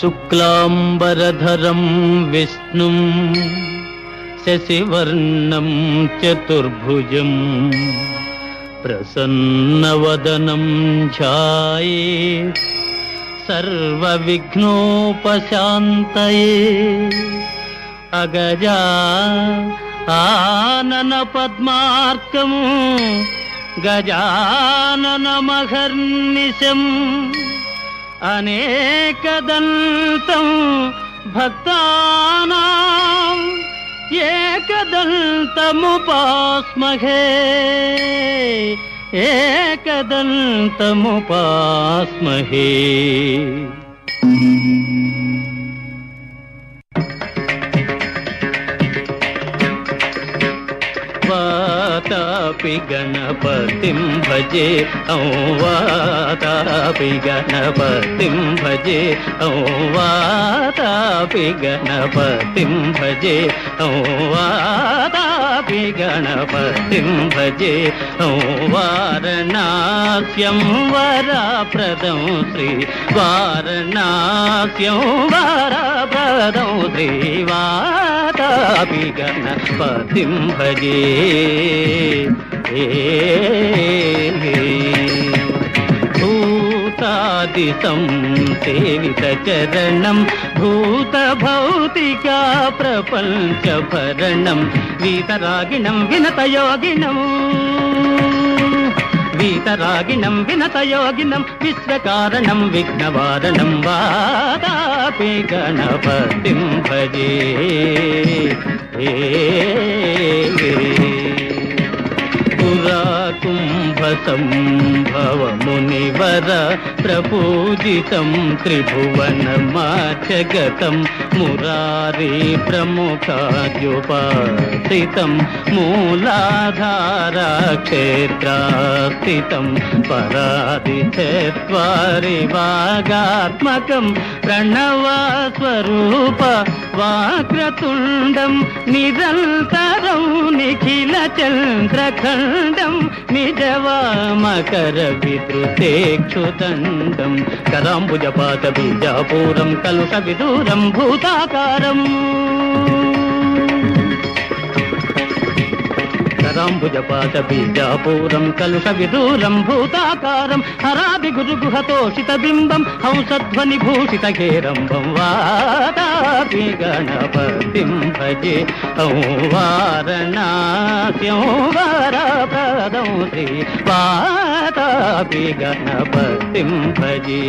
శుక్లాంబరధరం విష్ణుం శశివర్ణం చతుర్భుజం ప్రసన్నవదనం ధ్యాయేత్ సర్వవిఘ్నోపశాంతయే. అగజా ఆనన పద్మార్కం గజాననమహర్నిశం అనేకదంతం భక్తానాం ఏకదంతముపాస్మహే ఏకదంతముపాస్మహే. వాతాపి గణపతిం భజే ఔ వాతాపి గణపతిం భజే ఔ వాతాపి గణపతిం భజే ఔ వాతాపి గణపతిం భజే ఔ వారణాస్యం వరప్రదం శ్రీ వారణాస్యం వరప్రదం శ్రీ వాతాపి గణపతిం భజే. భూతాదిశం సేవిత చరణం భూత భౌతికా ప్రపంచ భరణం వీతరాగిణం వినతయోగినం వీతరాగిణం వినతయోగినం విశ్వకారణం విఘ్నవారణం వాతాపి గణపతిం భజే. పురాకుంభసంభవ మునివర ప్రపూజితం త్రిభువనమాచగతం మురారీ ప్రముఖాద్యుపాసితం మూలాధారా క్షేత్రాస్థితం పరాదిచత్వారి వాగాత్మకం ప్రణవస్వరూప వాక్రతుండం నిరంతరం నిఖిల చంద్రఖండం నిజవామకర విద్రుతేక్షుదండం కరాంబుజపాత బీజాపూరం కలుష విదూరం భూతాకారం కరాంబుజపాత బీజాపూరం కలుష విదూరం భూతాకారం హరాభి గురుగుహతోషిత బింబం హంసధ్వని భూషిత కేరంబం వాతాపి గణపతిం భజే ఔ వారణాస్యం వరప్రదం శ్రీ వాతాపి గణపతిం భజే.